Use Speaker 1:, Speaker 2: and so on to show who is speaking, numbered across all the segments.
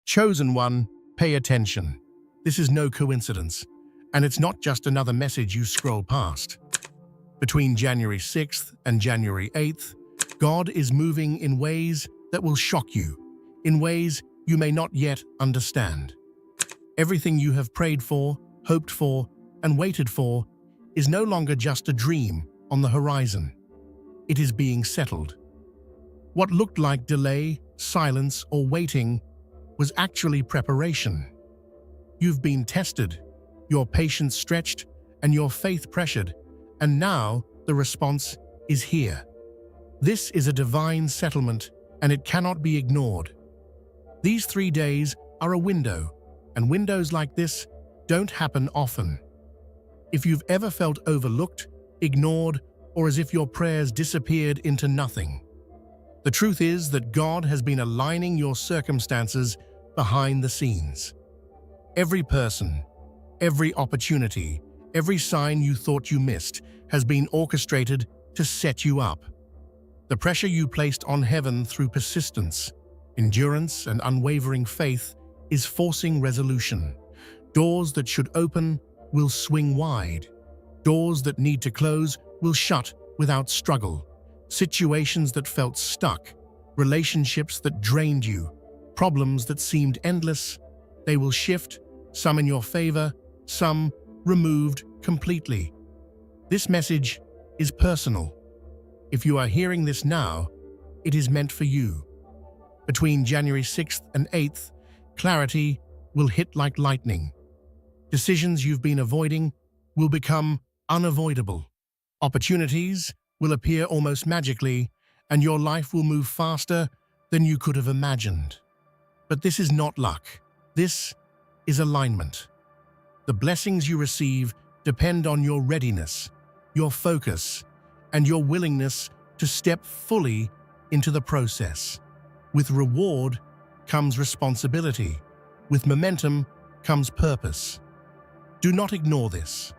Speaker 1: Chosen one, pay attention. This is no coincidence, and it's not just another message you scroll past. Between January 6th and January 8th, God is moving in ways that will shock you, in ways you may not yet understand. Everything you have prayed for, hoped for, and waited for is no longer just a dream on the horizon. It is being settled. What looked like delay, silence, or waiting was actually preparation. You've been tested, your patience stretched, and your faith pressured, and now the response is here. This is a divine settlement, and it cannot be ignored. These 3 days are a window, and windows like this don't happen often. If you've ever felt overlooked, ignored, or as if your prayers disappeared into nothing, the truth is that God has been aligning your circumstances behind the scenes. Every person, every opportunity, every sign you thought you missed has been orchestrated to set you up. The pressure you placed on heaven through persistence, endurance, and unwavering faith is forcing resolution. Doors that should open will swing wide. Doors that need to close will shut without struggle. Situations that felt stuck, relationships that drained you, problems that seemed endless, they will shift, some in your favor, some removed completely. This message is personal. If you are hearing this now, it is meant for you. Between January 6th and 8th, clarity will hit like lightning. Decisions you've been avoiding will become unavoidable. Opportunities will appear almost magically, and your life will move faster than you could have imagined. But this is not luck. This is alignment. The blessings you receive depend on your readiness, your focus, and your willingness to step fully into the process. With reward comes responsibility. With momentum comes purpose. Do not ignore this.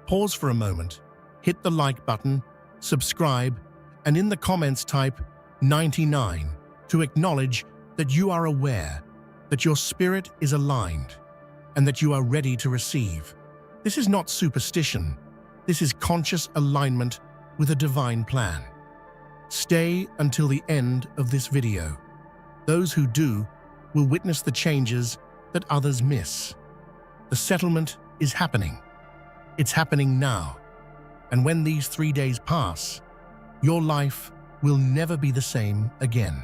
Speaker 1: Pause for a moment, hit the like button, subscribe, and in the comments type 99 to acknowledge that you are aware, that your spirit is aligned, and that you are ready to receive. This is not superstition. This is conscious alignment with a divine plan. Stay until the end of this video. Those who do will witness the changes that others miss. The settlement is happening. It's happening now. And when these 3 days pass, your life will never be the same again.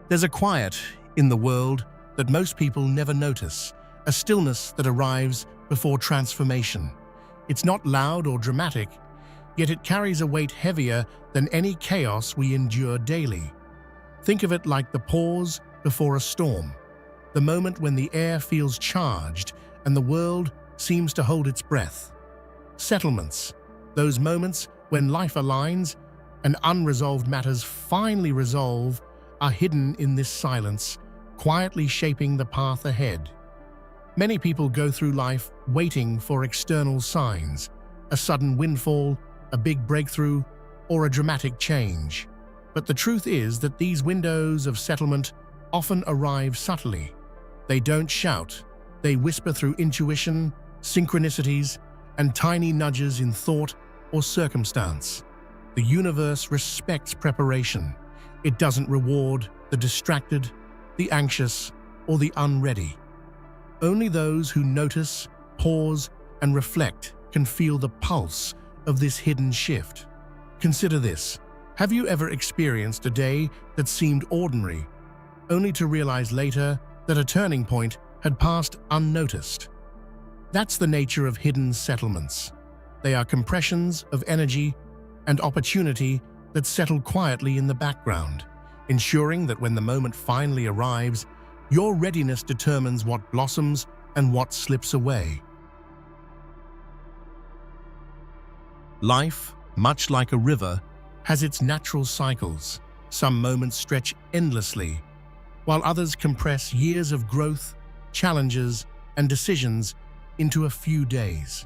Speaker 1: There's a quiet in the world that most people never notice, a stillness that arrives before transformation. It's not loud or dramatic, yet it carries a weight heavier than any chaos we endure daily. Think of it like the pause before a storm, the moment when the air feels charged and the world seems to hold its breath. Settlements, those moments when life aligns and unresolved matters finally resolve, are hidden in this silence, quietly shaping the path ahead. Many people go through life waiting for external signs, a sudden windfall, a big breakthrough, or a dramatic change. But the truth is that these windows of settlement often arrive subtly. They don't shout, they whisper through intuition, synchronicities, and tiny nudges in thought or circumstance. The universe respects preparation. It doesn't reward the distracted, the anxious, or the unready. Only those who notice, pause, and reflect can feel the pulse of this hidden shift. Consider this. Have you ever experienced a day that seemed ordinary, only to realize later that a turning point had passed unnoticed? That's the nature of hidden settlements. They are compressions of energy and opportunity that settle quietly in the background, ensuring that when the moment finally arrives, your readiness determines what blossoms and what slips away. Life, much like a river, has its natural cycles. Some moments stretch endlessly, while others compress years of growth, challenges, and decisions into a few days.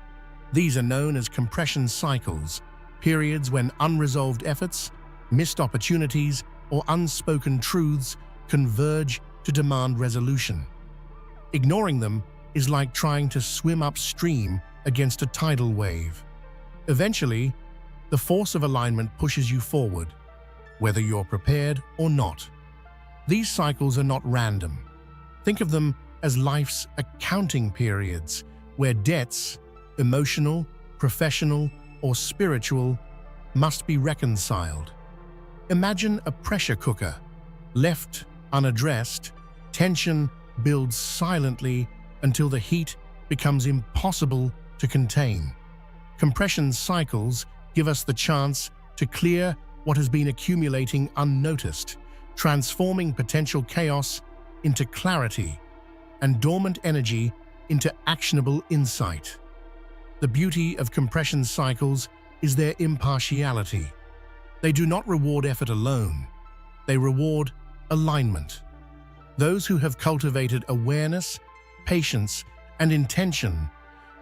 Speaker 1: These are known as compression cycles, periods when unresolved efforts, missed opportunities, or unspoken truths converge to demand resolution. Ignoring them is like trying to swim upstream against a tidal wave. Eventually, the force of alignment pushes you forward, whether you're prepared or not. These cycles are not random. Think of them as life's accounting periods, where debts, emotional, professional, or spiritual, must be reconciled. Imagine a pressure cooker. Left unaddressed, tension builds silently until the heat becomes impossible to contain. Compression cycles give us the chance to clear what has been accumulating unnoticed, transforming potential chaos into clarity and dormant energy into actionable insight. The beauty of compression cycles is their impartiality. They do not reward effort alone. They reward alignment. Those who have cultivated awareness, patience, and intention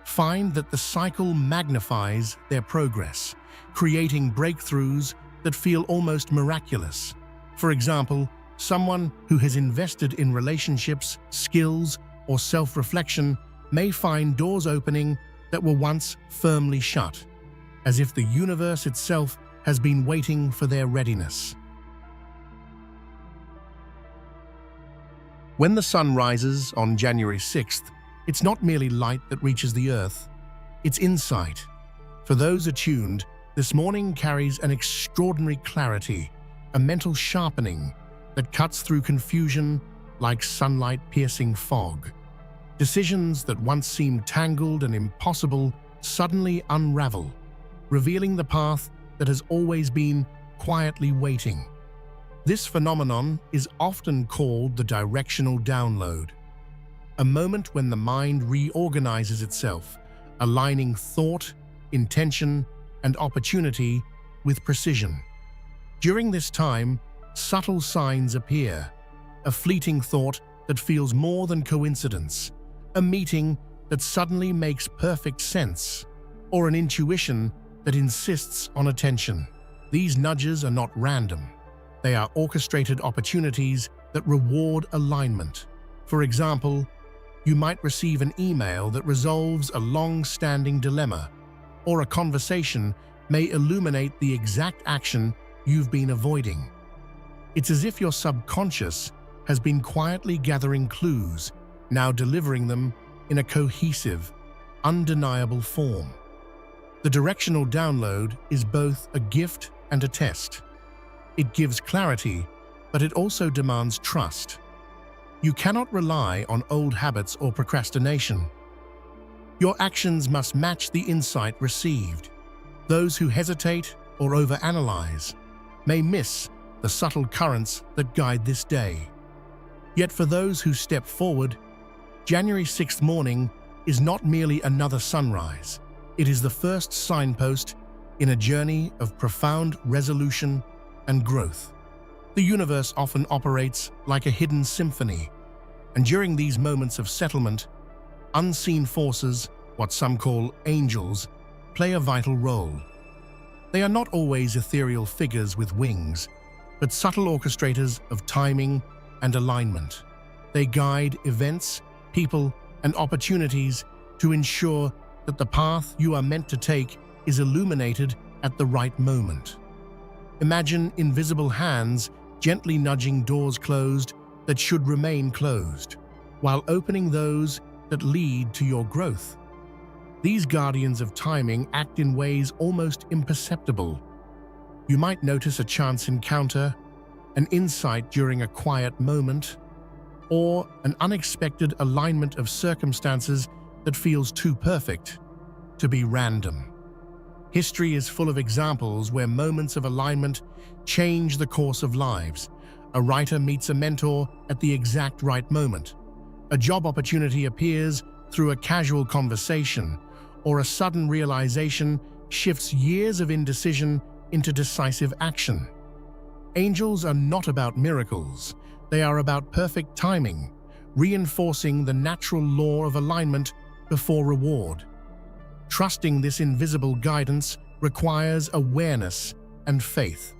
Speaker 1: find that the cycle magnifies their progress, creating breakthroughs that feel almost miraculous. For example, someone who has invested in relationships, skills, or self-reflection may find doors opening that were once firmly shut, as if the universe itself has been waiting for their readiness. When the sun rises on January 6th, it's not merely light that reaches the earth, it's insight. For those attuned, this morning carries an extraordinary clarity, a mental sharpening that cuts through confusion like sunlight-piercing fog. Decisions that once seemed tangled and impossible suddenly unravel, revealing the path that has always been quietly waiting. This phenomenon is often called the directional download, a moment when the mind reorganizes itself, aligning thought, intention, and opportunity with precision. During this time, subtle signs appear, a fleeting thought that feels more than coincidence, a meeting that suddenly makes perfect sense, or an intuition that insists on attention. These nudges are not random. They are orchestrated opportunities that reward alignment. For example, you might receive an email that resolves a long-standing dilemma, or a conversation may illuminate the exact action you've been avoiding. It's as if your subconscious has been quietly gathering clues, now delivering them in a cohesive, undeniable form. The directional download is both a gift and a test. It gives clarity, but it also demands trust. You cannot rely on old habits or procrastination. Your actions must match the insight received. Those who hesitate or overanalyze may miss the subtle currents that guide this day. Yet for those who step forward, January 6th morning is not merely another sunrise. It is the first signpost in a journey of profound resolution and growth. The universe often operates like a hidden symphony, and during these moments of settlement, unseen forces, what some call angels, play a vital role. They are not always ethereal figures with wings, but subtle orchestrators of timing and alignment. They guide events, people, and opportunities to ensure that the path you are meant to take is illuminated at the right moment. Imagine invisible hands gently nudging doors closed that should remain closed, while opening those that lead to your growth. These guardians of timing act in ways almost imperceptible. You might notice a chance encounter, an insight during a quiet moment, or an unexpected alignment of circumstances that feels too perfect to be random. History is full of examples where moments of alignment change the course of lives. A writer meets a mentor at the exact right moment. A job opportunity appears through a casual conversation, or a sudden realization shifts years of indecision into decisive action. Angels are not about miracles. They are about perfect timing, reinforcing the natural law of alignment before reward. Trusting this invisible guidance requires awareness and faith.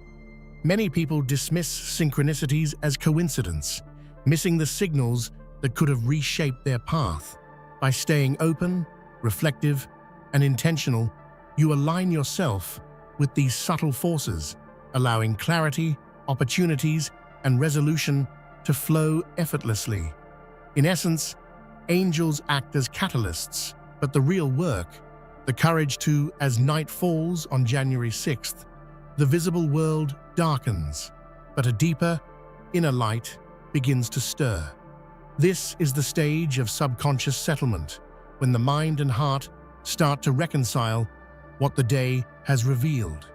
Speaker 1: Many people dismiss synchronicities as coincidence, missing the signals that could have reshaped their path. By staying open, reflective, and intentional, you align yourself with these subtle forces, allowing clarity, opportunities, and resolution to flow effortlessly. In essence, angels act as catalysts, but the real work, the courage to, as night falls on January 6th, the visible world darkens, but a deeper, inner light begins to stir. This is the stage of subconscious settlement, when the mind and heart start to reconcile what the day has revealed.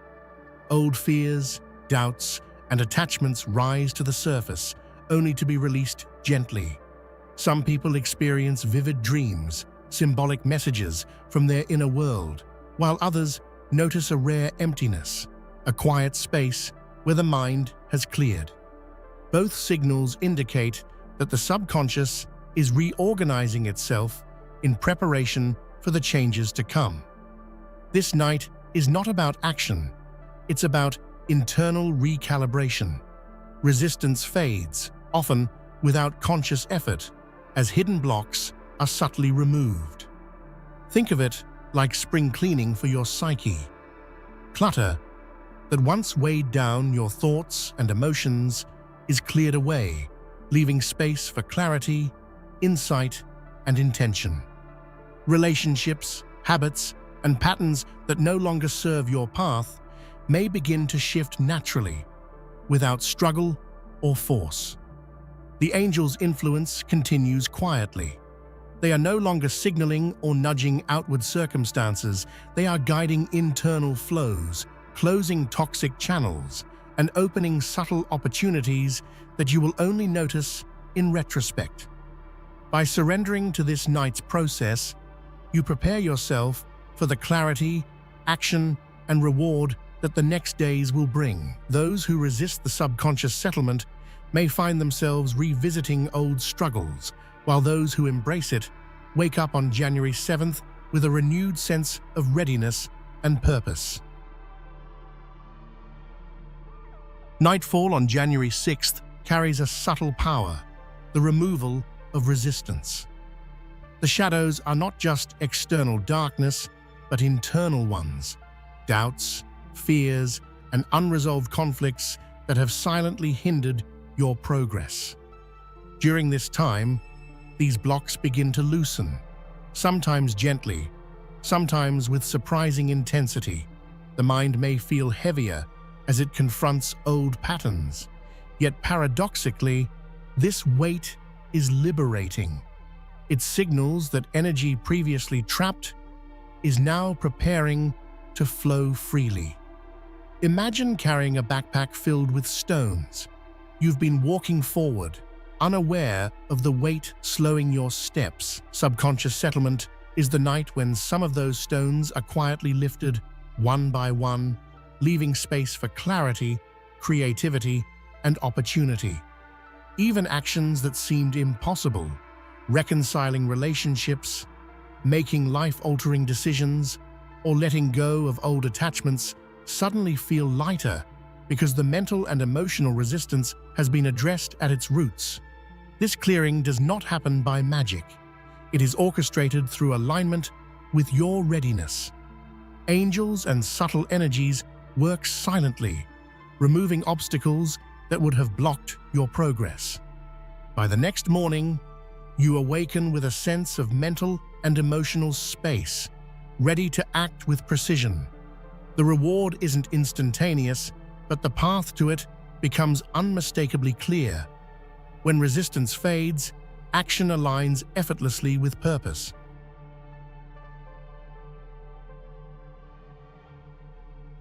Speaker 1: Old fears, doubts, and attachments rise to the surface, only to be released gently. Some people experience vivid dreams, symbolic messages from their inner world, while others notice a rare emptiness, a quiet space where the mind has cleared. Both signals indicate that the subconscious is reorganizing itself in preparation for the changes to come. This night is not about action, it's about internal recalibration. Resistance fades, often without conscious effort, as hidden blocks are subtly removed. Think of it like spring cleaning for your psyche. Clutter that once weighed down your thoughts and emotions is cleared away, leaving space for clarity, insight, and intention. Relationships, habits, and patterns that no longer serve your path may begin to shift naturally, without struggle or force. The angel's influence continues quietly. They are no longer signaling or nudging outward circumstances, they are guiding internal flows, closing toxic channels, and opening subtle opportunities that you will only notice in retrospect. By surrendering to this night's process, you prepare yourself for the clarity, action, and reward that the next days will bring. Those who resist the subconscious settlement may find themselves revisiting old struggles, while those who embrace it wake up on January 7th with a renewed sense of readiness and purpose. Nightfall on January 6th carries a subtle power, the removal of resistance. The shadows are not just external darkness, but internal ones, doubts, fears, and unresolved conflicts that have silently hindered your progress. During this time, these blocks begin to loosen, sometimes gently, sometimes with surprising intensity. The mind may feel heavier as it confronts old patterns, yet paradoxically, this weight is liberating. It signals that energy previously trapped is now preparing to flow freely. Imagine carrying a backpack filled with stones. You've been walking forward, unaware of the weight slowing your steps. Subconscious settlement is the night when some of those stones are quietly lifted one by one, leaving space for clarity, creativity, and opportunity. Even actions that seemed impossible, reconciling relationships, making life-altering decisions, or letting go of old attachments, suddenly feel lighter because the mental and emotional resistance has been addressed at its roots. This clearing does not happen by magic. It is orchestrated through alignment with your readiness. Angels and subtle energies work silently, removing obstacles that would have blocked your progress. By the next morning, you awaken with a sense of mental and emotional space, ready to act with precision. The reward isn't instantaneous, but the path to it becomes unmistakably clear. When resistance fades, action aligns effortlessly with purpose.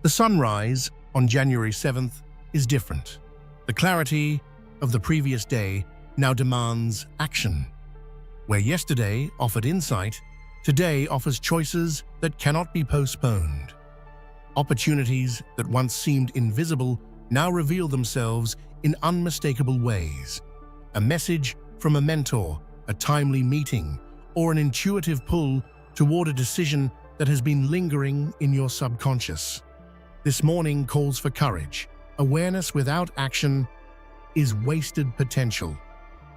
Speaker 1: The sunrise on January 7th is different. The clarity of the previous day now demands action. Where yesterday offered insight, today offers choices that cannot be postponed. Opportunities that once seemed invisible now reveal themselves in unmistakable ways. A message from a mentor, a timely meeting, or an intuitive pull toward a decision that has been lingering in your subconscious. This morning calls for courage, Awareness without action is wasted potential.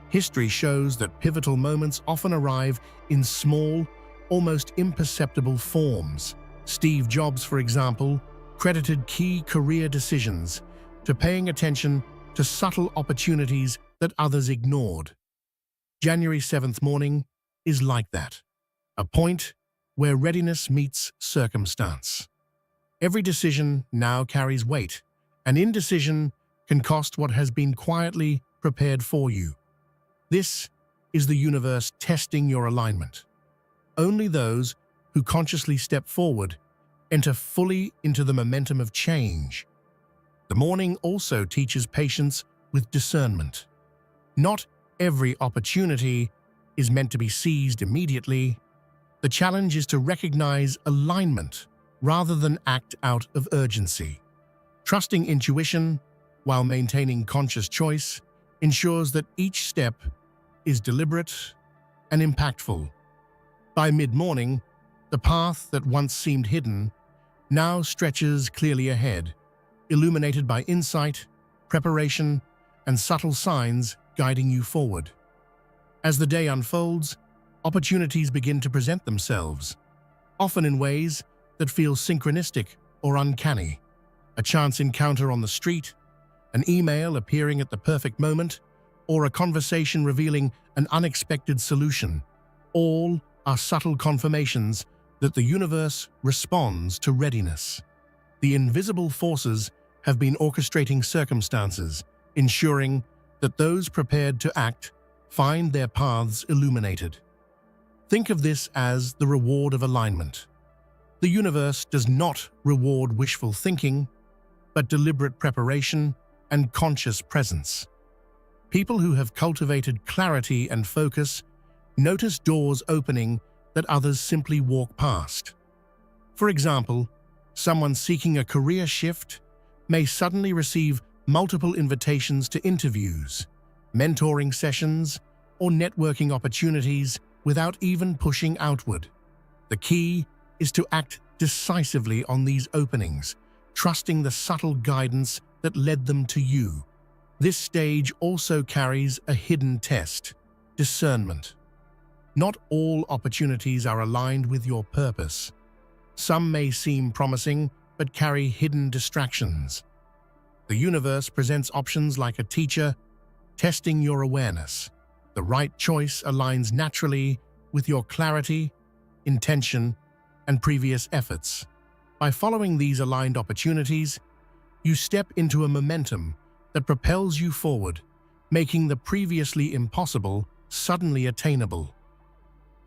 Speaker 1: History shows that pivotal moments often arrive in small, almost imperceptible forms. Steve Jobs, for example, credited key career decisions to paying attention to subtle opportunities that others ignored. January 7th morning is like that, a point where readiness meets circumstance. Every decision now carries weight, and indecision can cost what has been quietly prepared for you. This is the universe testing your alignment. Only those who consciously step forward enter fully into the momentum of change. The morning also teaches patience with discernment. Not every opportunity is meant to be seized immediately. The challenge is to recognize alignment rather than act out of urgency. Trusting intuition while maintaining conscious choice ensures that each step is deliberate and impactful. By mid-morning, the path that once seemed hidden now stretches clearly ahead, illuminated by insight, preparation, and subtle signs guiding you forward. As the day unfolds, opportunities begin to present themselves, often in ways that feel synchronistic or uncanny. A chance encounter on the street, an email appearing at the perfect moment, or a conversation revealing an unexpected solution. All are subtle confirmations that the universe responds to readiness. The invisible forces have been orchestrating circumstances, ensuring that those prepared to act find their paths illuminated. Think of this as the reward of alignment. The universe does not reward wishful thinking, but deliberate preparation and conscious presence. People who have cultivated clarity and focus notice doors opening that others simply walk past. For example, someone seeking a career shift may suddenly receive multiple invitations to interviews, mentoring sessions, or networking opportunities without even pushing outward. The key is to act decisively on these openings, trusting the subtle guidance that led them to you. This stage also carries a hidden test: discernment. Not all opportunities are aligned with your purpose. Some may seem promising, but carry hidden distractions. The universe presents options like a teacher, testing your awareness. The right choice aligns naturally with your clarity, intention, and previous efforts. By following these aligned opportunities, you step into a momentum that propels you forward, making the previously impossible suddenly attainable.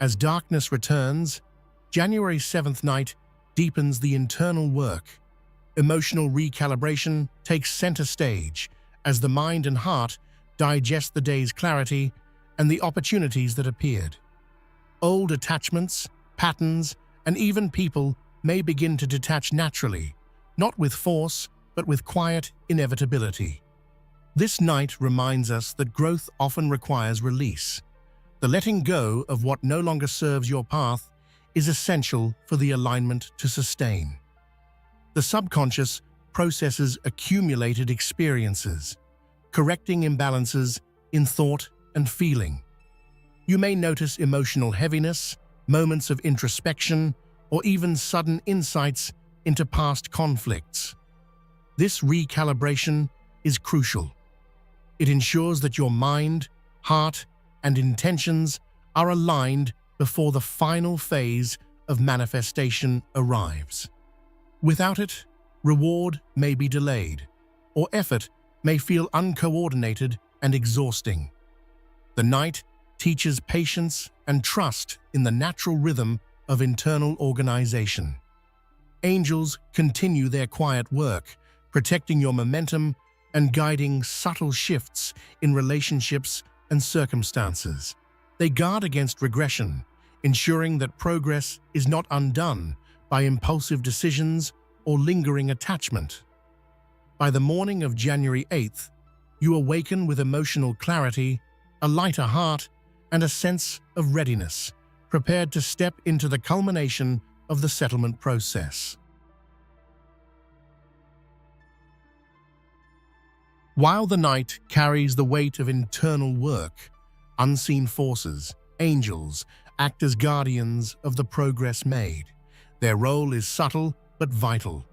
Speaker 1: As darkness returns, January 7th night deepens the internal work. Emotional recalibration takes center stage as the mind and heart digest the day's clarity and the opportunities that appeared. Old attachments, patterns, and even people may begin to detach naturally, not with force, but with quiet inevitability. This night reminds us that growth often requires release. The letting go of what no longer serves your path is essential for the alignment to sustain. The subconscious processes accumulated experiences, correcting imbalances in thought and feeling. You may notice emotional heaviness, moments of introspection, or even sudden insights into past conflicts. This recalibration is crucial. It ensures that your mind, heart, and intentions are aligned before the final phase of manifestation arrives. Without it, reward may be delayed, or effort may feel uncoordinated and exhausting. The night teaches patience and trust in the natural rhythm of internal organization. Angels continue their quiet work, protecting your momentum and guiding subtle shifts in relationships and circumstances. They guard against regression, ensuring that progress is not undone by impulsive decisions or lingering attachment. By the morning of January 8th, you awaken with emotional clarity, a lighter heart, and a sense of readiness, prepared to step into the culmination of the settlement process. While the night carries the weight of internal work, unseen forces, angels, act as guardians of the progress made. Their role is subtle but vital.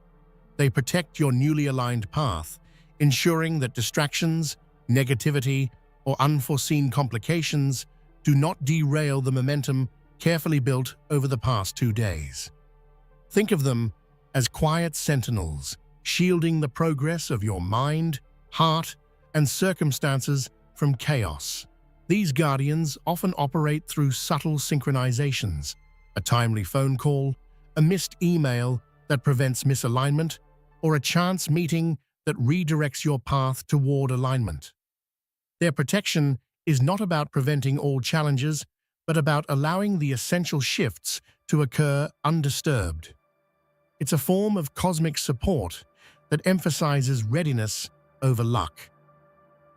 Speaker 1: They protect your newly aligned path, ensuring that distractions, negativity, or unforeseen complications do not derail the momentum carefully built over the past 2 days. Think of them as quiet sentinels, shielding the progress of your mind, heart, and circumstances from chaos. These guardians often operate through subtle synchronizations, a timely phone call, a missed email that prevents misalignment, or a chance meeting that redirects your path toward alignment. Their protection is not about preventing all challenges, but about allowing the essential shifts to occur undisturbed. It's a form of cosmic support that emphasizes readiness over luck.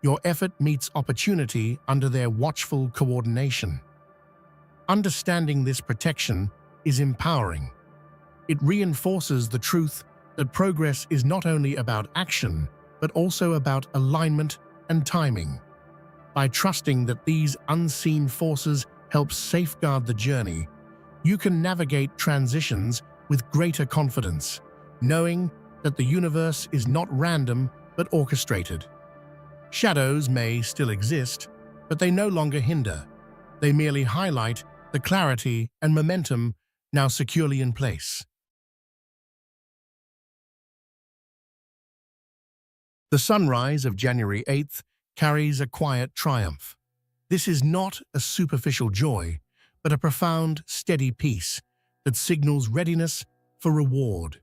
Speaker 1: Your effort meets opportunity under their watchful coordination. Understanding this protection is empowering. It reinforces the truth that progress is not only about action, but also about alignment and timing. By trusting that these unseen forces help safeguard the journey, you can navigate transitions with greater confidence, knowing that the universe is not random but orchestrated. Shadows may still exist, but they no longer hinder. They merely highlight the clarity and momentum now securely in place. The sunrise of January 8th carries a quiet triumph. This is not a superficial joy, but a profound, steady peace that signals readiness for reward.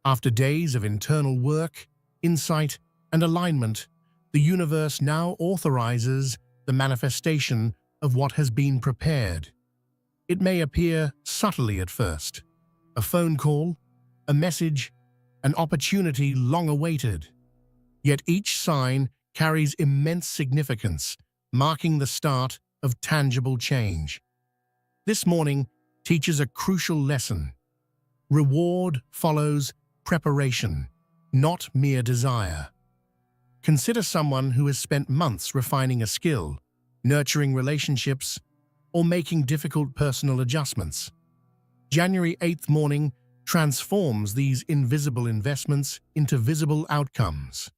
Speaker 1: After days of internal work, insight, and alignment, the universe now authorizes the manifestation of what has been prepared. It may appear subtly at first: a phone call, a message, an opportunity long awaited. Yet each sign carries immense significance, marking the start of tangible change. This morning teaches a crucial lesson. Reward follows preparation, not mere desire. Consider someone who has spent months refining a skill, nurturing relationships, or making difficult personal adjustments. January 8th morning transforms these invisible investments into visible outcomes.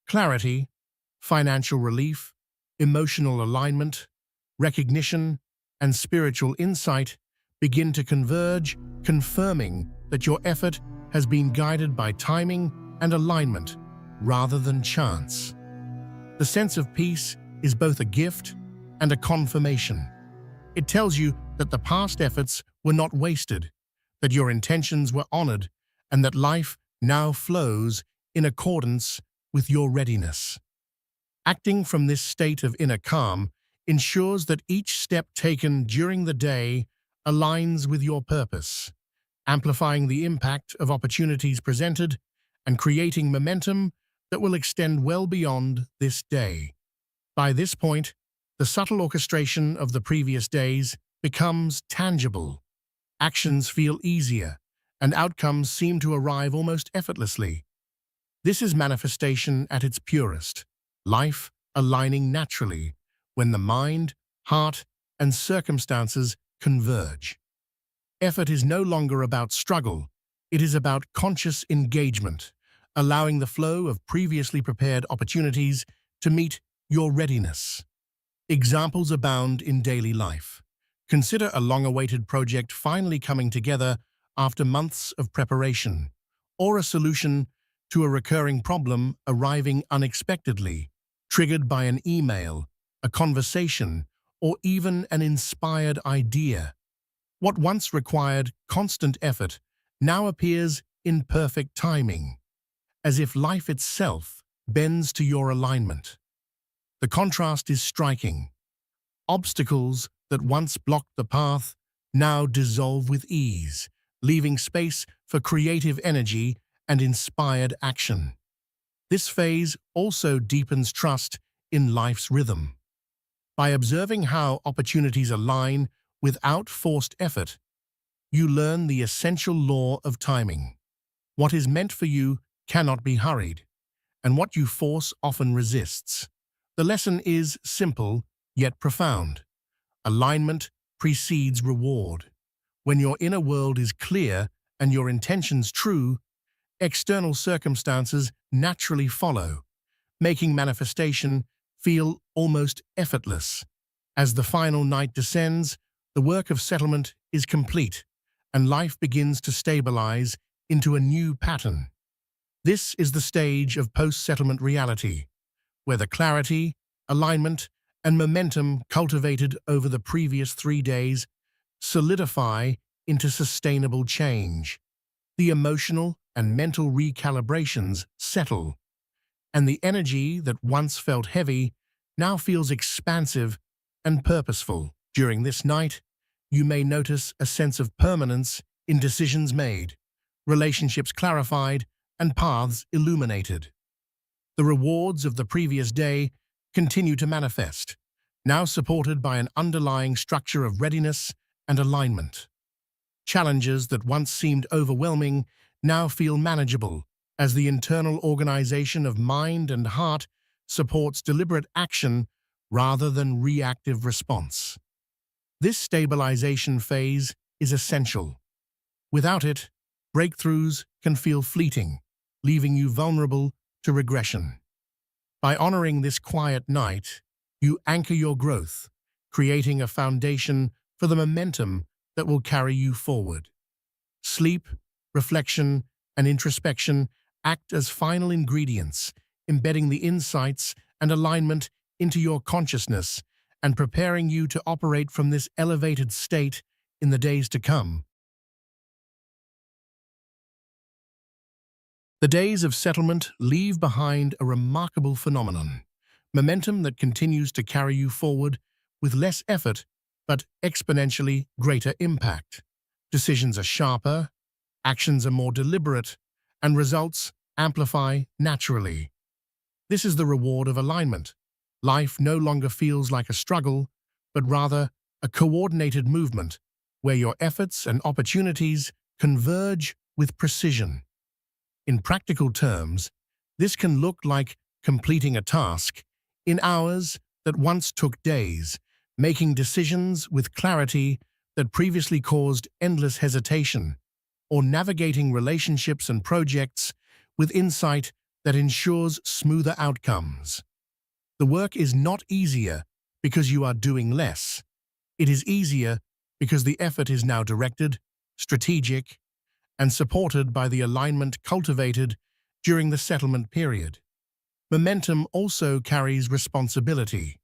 Speaker 1: Clarity, financial relief, emotional alignment, recognition, and spiritual insight begin to converge, confirming that your effort has been guided by timing and alignment rather than chance. The sense of peace is both a gift and a confirmation. It tells you that the past efforts were not wasted, that your intentions were honored, and that life now flows in accordance with your readiness. Acting from this state of inner calm ensures that each step taken during the day aligns with your purpose, amplifying the impact of opportunities presented and creating momentum that will extend well beyond this day. By this point, the subtle orchestration of the previous days becomes tangible. Actions feel easier, and outcomes seem to arrive almost effortlessly. This is manifestation at its purest, life aligning naturally when the mind, heart, and circumstances converge. Effort is no longer about struggle, it is about conscious engagement, allowing the flow of previously prepared opportunities to meet your readiness. Examples abound in daily life. Consider a long-awaited project finally coming together after months of preparation, or a solution to a recurring problem arriving unexpectedly, triggered by an email, a conversation, or even an inspired idea. What once required constant effort now appears in perfect timing, as if life itself bends to your alignment. The contrast is striking. Obstacles that once blocked the path now dissolve with ease, leaving space for creative energy and inspired action. This phase also deepens trust in life's rhythm. By observing how opportunities align without forced effort, you learn the essential law of timing. What is meant for you cannot be hurried, and what you force often resists. The lesson is simple, yet profound. Alignment precedes reward. When your inner world is clear and your intentions true, external circumstances naturally follow, making manifestation feel almost effortless. As the final night descends, the work of settlement is complete, and life begins to stabilize into a new pattern. This is the stage of post-settlement reality, where the clarity, alignment, and momentum cultivated over the previous 3 days solidify into sustainable change. The emotional and mental recalibrations settle, and the energy that once felt heavy now feels expansive and purposeful. During this night, you may notice a sense of permanence in decisions made, relationships clarified, and paths illuminated. The rewards of the previous day continue to manifest, now supported by an underlying structure of readiness and alignment. Challenges that once seemed overwhelming now feel manageable, as the internal organization of mind and heart supports deliberate action rather than reactive response. This stabilization phase is essential. Without it, breakthroughs can feel fleeting, leaving you vulnerable to regression. By honoring this quiet night, you anchor your growth, creating a foundation for the momentum that will carry you forward. Sleep, reflection, and introspection act as final ingredients, embedding the insights and alignment into your consciousness and preparing you to operate from this elevated state in the days to come. The days of settlement leave behind a remarkable phenomenon, momentum that continues to carry you forward with less effort but exponentially greater impact. Decisions are sharper, actions are more deliberate, and results amplify naturally. This is the reward of alignment. Life no longer feels like a struggle, but rather a coordinated movement where your efforts and opportunities converge with precision. In practical terms, this can look like completing a task in hours that once took days, making decisions with clarity that previously caused endless hesitation, or navigating relationships and projects with insight that ensures smoother outcomes. The work is not easier because you are doing less. It is easier because the effort is now directed, strategic, and supported by the alignment cultivated during the settlement period. Momentum also carries responsibility.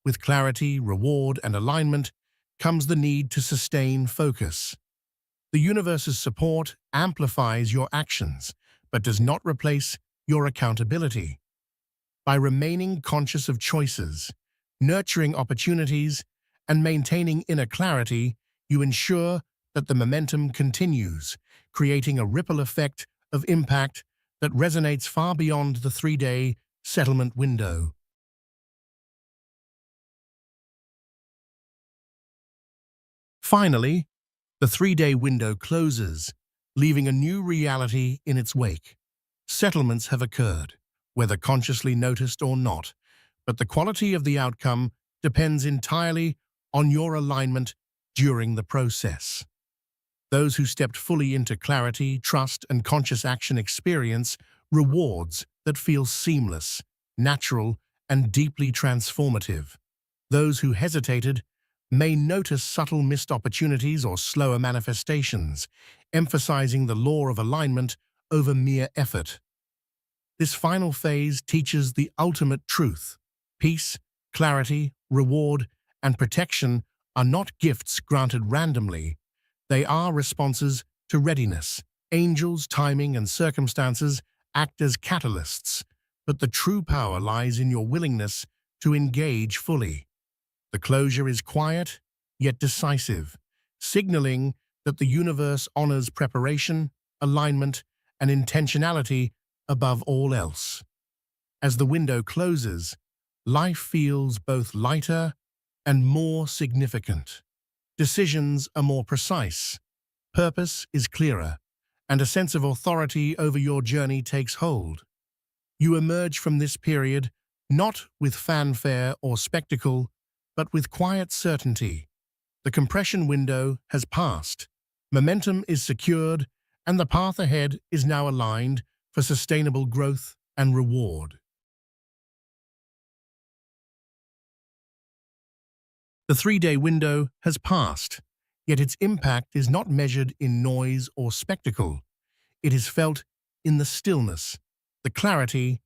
Speaker 1: With clarity, reward, and alignment comes the need to sustain focus. The universe's support amplifies your actions, but does not replace your accountability. By remaining conscious of choices, nurturing opportunities, and maintaining inner clarity, you ensure that the momentum continues, creating a ripple effect of impact that resonates far beyond the 3-day settlement window. Finally, the 3-day window closes, leaving a new reality in its wake. Settlements have occurred, whether consciously noticed or not, but the quality of the outcome depends entirely on your alignment during the process. Those who stepped fully into clarity, trust, and conscious action experience rewards that feel seamless, natural, and deeply transformative. Those who hesitated may notice subtle missed opportunities or slower manifestations, emphasizing the law of alignment over mere effort. This final phase teaches the ultimate truth. Peace, clarity, reward, and protection are not gifts granted randomly. They are responses to readiness. Angels, timing, and circumstances act as catalysts, but the true power lies in your willingness to engage fully. The closure is quiet, yet decisive, signaling that the universe honors preparation, alignment, and intentionality above all else. As the window closes, life feels both lighter and more significant. Decisions are more precise, purpose is clearer, and a sense of authority over your journey takes hold. You emerge from this period not with fanfare or spectacle, but with quiet certainty. The compression window has passed, momentum is secured, and the path ahead is now aligned for sustainable growth and reward. The 3-day window has passed, yet its impact is not measured in noise or spectacle. It is felt in the stillness, the clarity,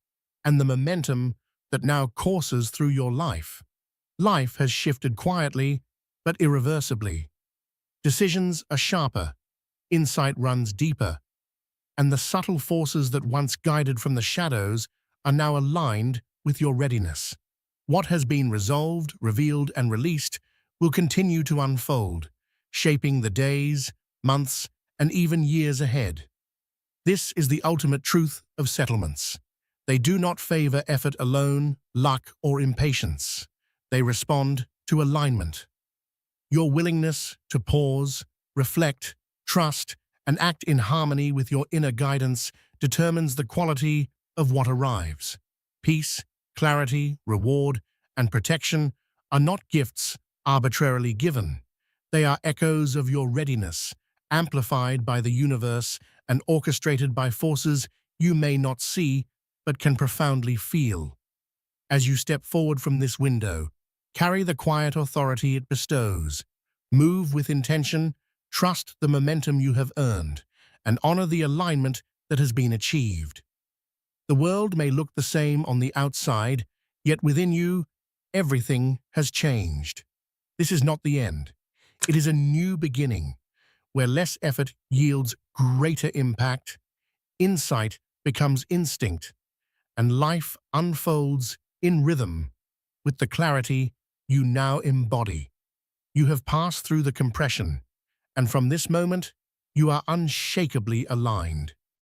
Speaker 1: and the momentum that now courses through your life. Life has shifted quietly, but irreversibly. Decisions are sharper, insight runs deeper, and the subtle forces that once guided from the shadows are now aligned with your readiness. What has been resolved, revealed, and released will continue to unfold, shaping the days, months, and even years ahead. This is the ultimate truth of settlements. They do not favor effort alone, luck, or impatience. They respond to alignment. Your willingness to pause, reflect, trust, and act in harmony with your inner guidance determines the quality of what arrives. Peace, clarity, reward, and protection are not gifts arbitrarily given. They are echoes of your readiness, amplified by the universe and orchestrated by forces you may not see but can profoundly feel. As you step forward from this window, carry the quiet authority it bestows. Move with intention, trust the momentum you have earned, and honor the alignment that has been achieved. The world may look the same on the outside, yet within you, everything has changed. This is not the end. It is a new beginning, where less effort yields greater impact, insight becomes instinct, and life unfolds in rhythm with the clarity you now embody. You have passed through the compression, and from this moment, you are unshakably aligned.